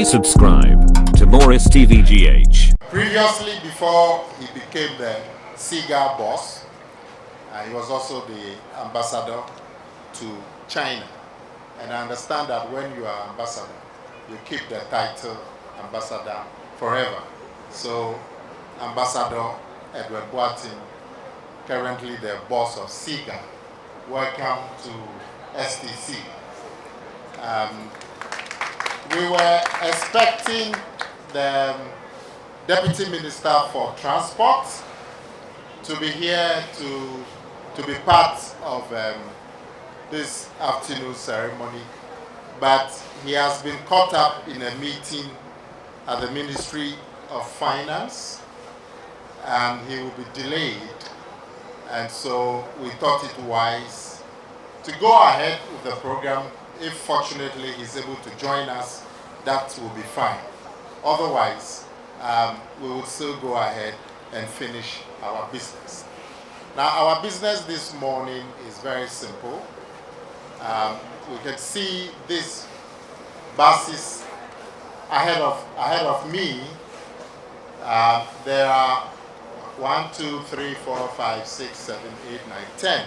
Subscribe to more STVGH. Previously, before he became the cigar boss, he was also the ambassador to China. And I understand that when you are ambassador, you keep the title ambassador forever. So, Ambassador Edward Boatin, currently the boss of SIGA, welcome to STC. We were expecting the Deputy Minister for Transport to be here to be part of this afternoon ceremony, but he has been caught up in a meeting at the Ministry of Finance and he will be delayed, and so we thought it wise to go ahead with the program. If fortunately he's able to join us, that will be fine. Otherwise, we will still go ahead and finish our business. Now, our business this morning is very simple. We can see these buses ahead of me. There are 1, 2, 3, 4, 5, 6, 7, 8, 9, 10.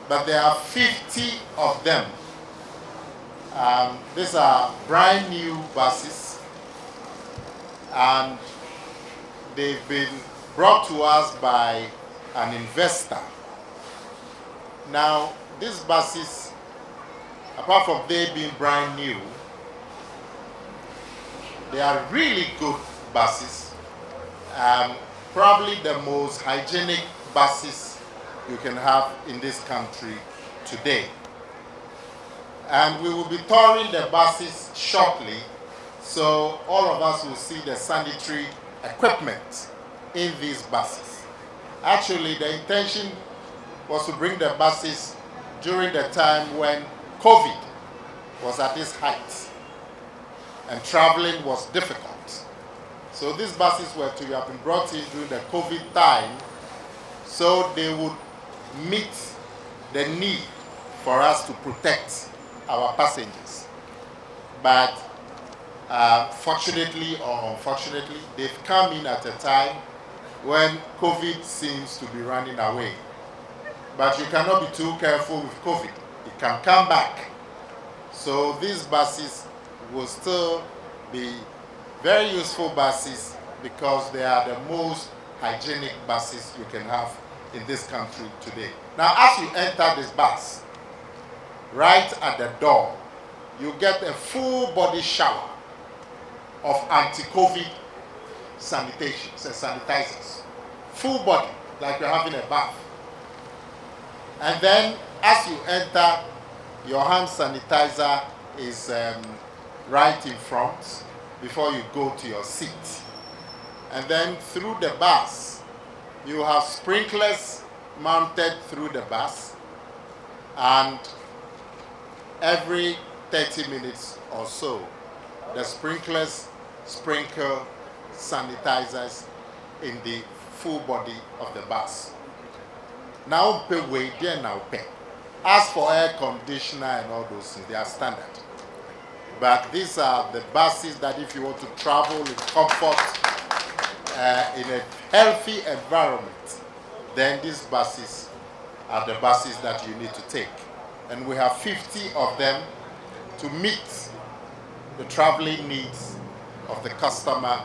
But there are 50 of them. These are brand new buses, and they've been brought to us by an investor. Now, these buses, apart from they being brand new, they are really good buses. Probably the most hygienic buses you can have in this country today. And we will be touring the buses shortly, so all of us will see the sanitary equipment in these buses. Actually, the intention was to bring the buses during the time when COVID was at its height and traveling was difficult. So these buses were to have been brought in during the COVID time so they would meet the need for us to protect our passengers. But fortunately or unfortunately, they've come in at a time when COVID seems to be running away. But you cannot be too careful with COVID. It can come back. So these buses will still be very useful buses because they are the most hygienic buses you can have in this country today. Now, as you enter this bus, right at the door, you get a full body shower of anti-COVID sanitizers. Full body, like you're having a bath. And then, as you enter, your hand sanitizer is right in front before you go to your seat. And then through the bus, you have sprinklers mounted through the bus, and every 30 minutes or so, the sprinklers sprinkle sanitizers in the full body of the bus. Now, as for air conditioner and all those things, they are standard. But these are the buses that if you want to travel in comfort, in a healthy environment, then these buses are the buses that you need to take. And we have 50 of them to meet the traveling needs of the customer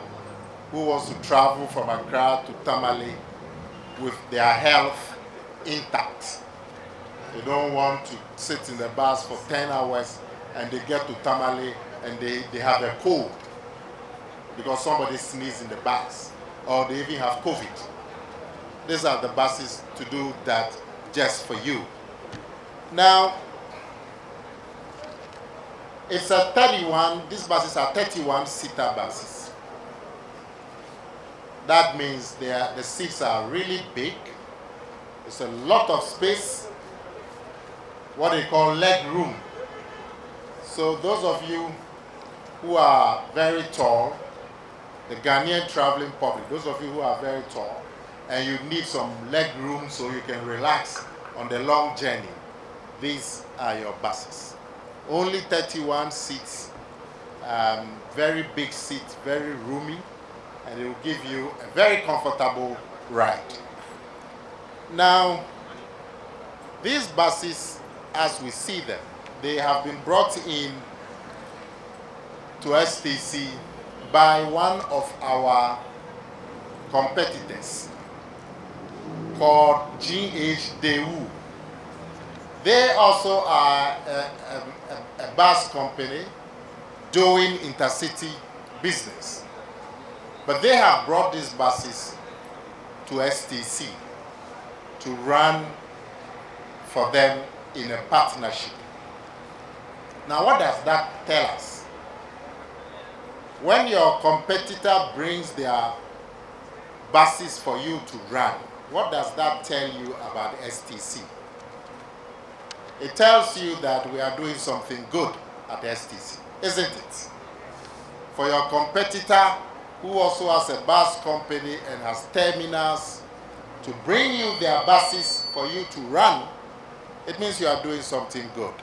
who wants to travel from Accra to Tamale with their health intact. They don't want to sit in the bus for 10 hours and they get to Tamale and they have a cold because somebody sneezed in the bus, or they even have COVID. These are the buses to do that just for you. Now, it's a 31, these buses are 31-seater buses. That means the seats are really big. It's a lot of space, what they call leg room. So those of you who are very tall, the Ghanaian traveling public, those of you who are very tall, and you need some leg room so you can relax on the long journey, these are your buses. Only 31 seats very big seat, very roomy, and it will give you a very comfortable ride. Now, these buses, as we see them, they have been brought in to STC by one of our competitors called GH Daewoo. They also are a bus company doing intercity business. But they have brought these buses to STC to run for them in a partnership. Now, what does that tell us? When your competitor brings their buses for you to run, what does that tell you about STC? It tells you that we are doing something good at STC, isn't it? For your competitor, who also has a bus company and has terminals, to bring you their buses for you to run, it means you are doing something good.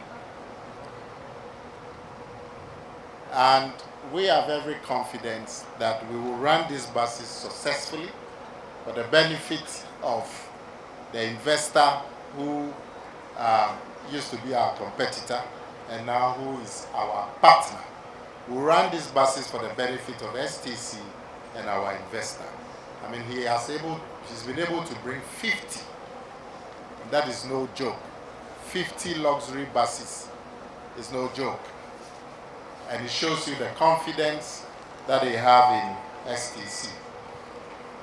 And we have every confidence that we will run these buses successfully for the benefit of the investor who used to be our competitor and now who is our partner. We run these buses for the benefit of STC and our investor. I mean, he's been able to bring 50. That is no joke. 50 luxury buses is no joke. And it shows you the confidence that they have in STC.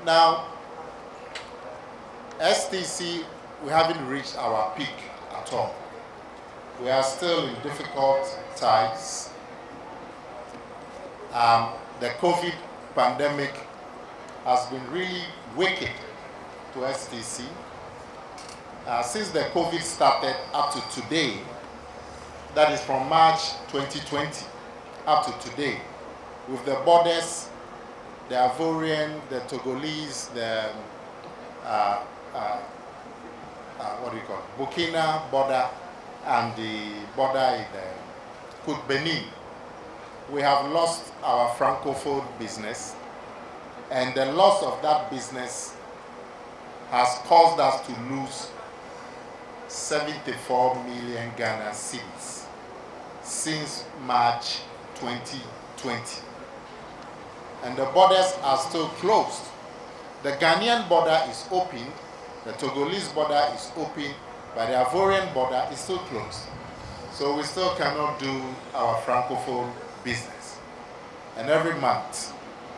Now, STC, we haven't reached our peak at all. We are still in difficult times. The COVID pandemic has been really wicked to STC. Since the COVID started up to today, that is from March 2020 up to today, with the borders, the Ivorian, the Togolese, the Burkina border, and the border in Côte Benin, we have lost our Francophone business, and the loss of that business has caused us to lose 74 million Ghana cedis since March 2020. And the borders are still closed. The Ghanaian border is open, the Togolese border is open, but the Ivorian border is still closed. So we still cannot do our Francophone business. And every month,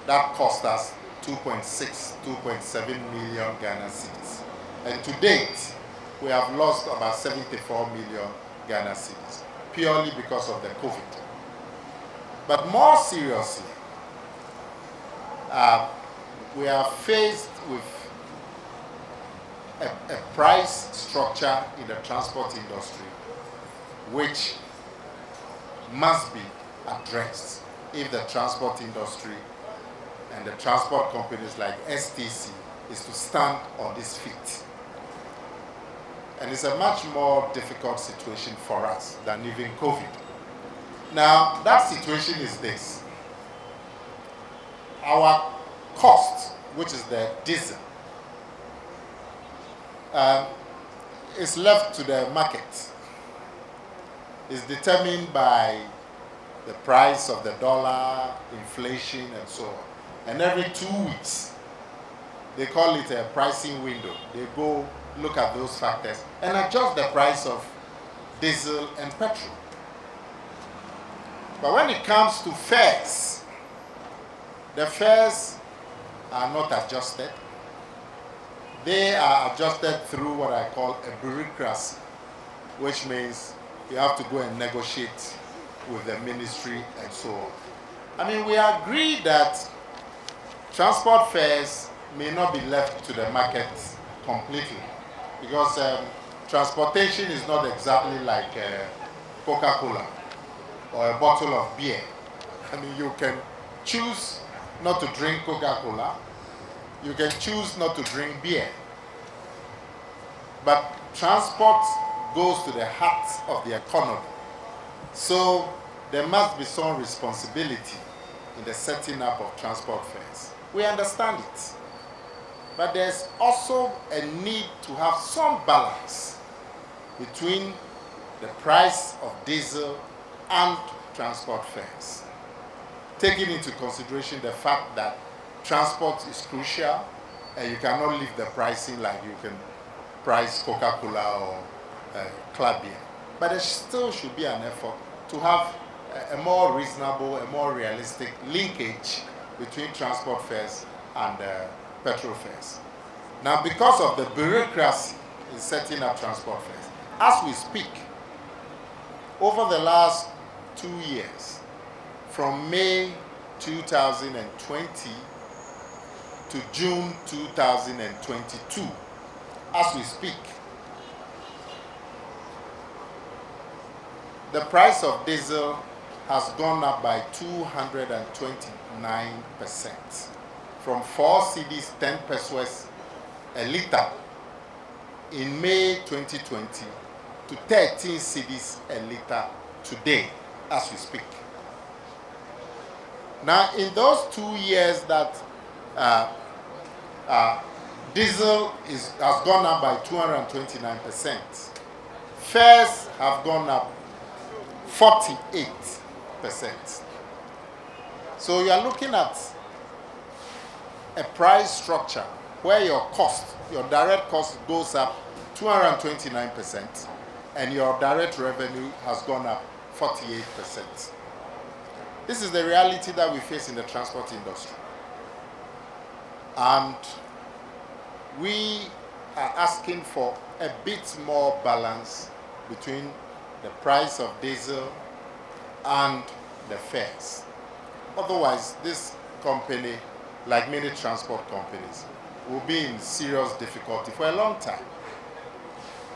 that costs us 2.7 million Ghana cedis. And to date, we have lost about 74 million Ghana cedis, purely because of the COVID. But more seriously, we are faced with a price structure in the transport industry which must be addressed if the transport industry and the transport companies like STC is to stand on its feet. And it's a much more difficult situation for us than even COVID. Now, that situation is this. Our cost, which is the diesel, is left to the market. It's determined by the price of the dollar, inflation, and so on. And every 2 weeks, they call it a pricing window. They go look at those factors and adjust the price of diesel and petrol. But when it comes to fares, the fares are not adjusted. They are adjusted through what I call a bureaucracy, which means you have to go and negotiate with the ministry and so on. I mean, we agree that transport fares may not be left to the market completely, because transportation is not exactly like Coca-Cola or a bottle of beer. I mean, you can choose not to drink Coca-Cola, you can choose not to drink beer. But transport goes to the heart of the economy. So there must be some responsibility in the setting up of transport fares. We understand it. But there's also a need to have some balance between the price of diesel and transport fares, taking into consideration the fact that transport is crucial and you cannot leave the pricing like you can price Coca-Cola or club beer. But there still should be an effort to have a more reasonable, a more realistic linkage between transport fares and petrol fares. Now, because of the bureaucracy in setting up transport fares, as we speak, over the last 2 years, from May 2020 to June 2022, as we speak, the price of diesel has gone up by 229%, from 4 cedis 10 pesos a liter in May 2020 to 13 cedis a liter today, as we speak. Now, in those 2 years that diesel has gone up by 229%, fares have gone up 48%. So you are looking at a price structure where your cost, your direct cost goes up 229% and your direct revenue has gone up 48%. This is the reality that we face in the transport industry. And we are asking for a bit more balance between the price of diesel and the fares. Otherwise, this company, like many transport companies, will be in serious difficulty for a long time.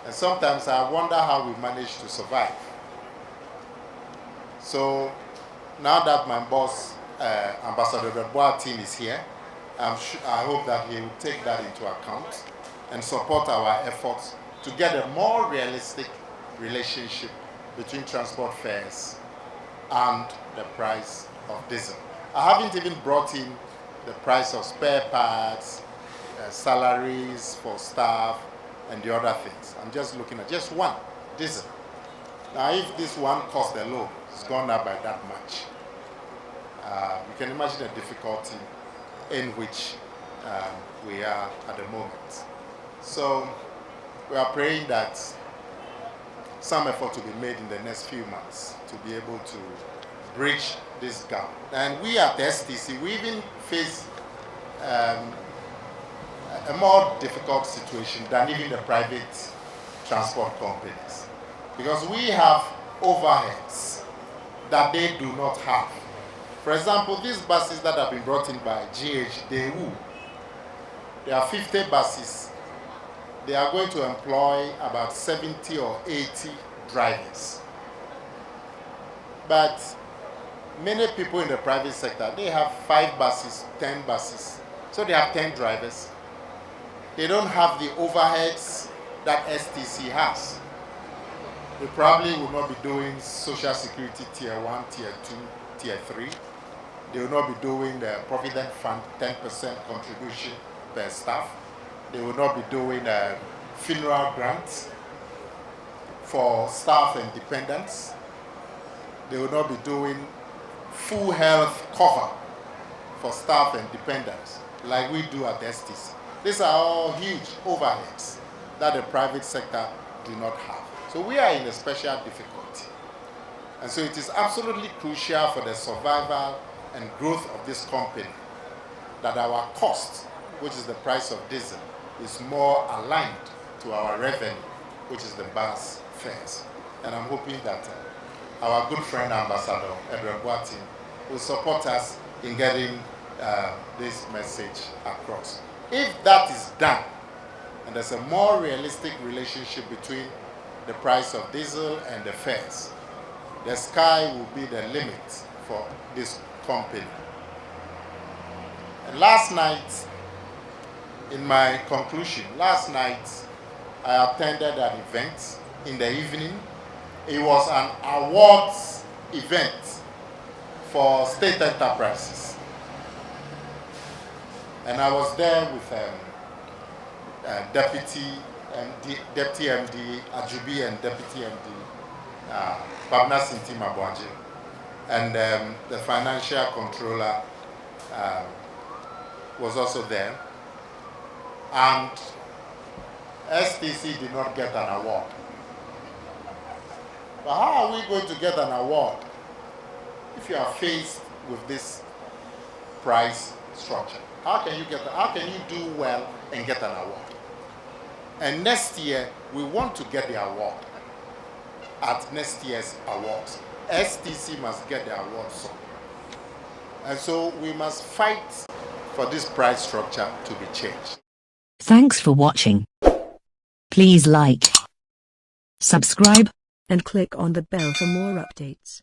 And sometimes I wonder how we manage to survive. So now that my boss, Ambassador Boateng, is here, I hope that he will take that into account and support our efforts to get a more realistic relationship between transport fares and the price of diesel. I haven't even brought in the price of spare parts, salaries for staff, and the other things. I'm just looking at just one, diesel. Now, if this one cost alone has gone up by that much, you can imagine the difficulty in which we are at the moment. So we are praying that some effort will be made in the next few months to be able to bridge this gap. And we at the STC, we even face a more difficult situation than even the private transport companies, because we have overheads that they do not have. For example, these buses that have been brought in by GH, there are 50 buses. They are going to employ about 70 or 80 drivers. But many people in the private sector, they have 5 buses, 10 buses. So they have 10 drivers. They don't have the overheads that STC has. They probably will not be doing Social Security Tier 1, Tier 2, Tier 3. They will not be doing the Provident Fund 10% contribution per staff. They will not be doing funeral grants for staff and dependents. They will not be doing full health cover for staff and dependents like we do at the STC. These are all huge overheads that the private sector do not have. So we are in a special difficulty. And so it is absolutely crucial for the survival and growth of this company that our cost, which is the price of diesel, is more aligned to our revenue, which is the bus fares. And I'm hoping that our good friend Ambassador Boateng will support us in getting this message across. If that is done, and there's a more realistic relationship between the price of diesel and the fares, the sky will be the limit for this company. And last night, in my conclusion, last night I attended an event in the evening. It was an awards event for state enterprises. And I was there with Deputy MD Ajubi and Deputy MD Babna Sinti Mabwaji, and the financial controller was also there. And STC did not get an award. But how are we going to get an award if you are faced with this price structure? How can you do well and get an award? And next year, we want to get the award at next year's awards. STC must get the award soon. And so we must fight for this price structure to be changed. Thanks for watching. Please like, subscribe, and click on the bell for more updates.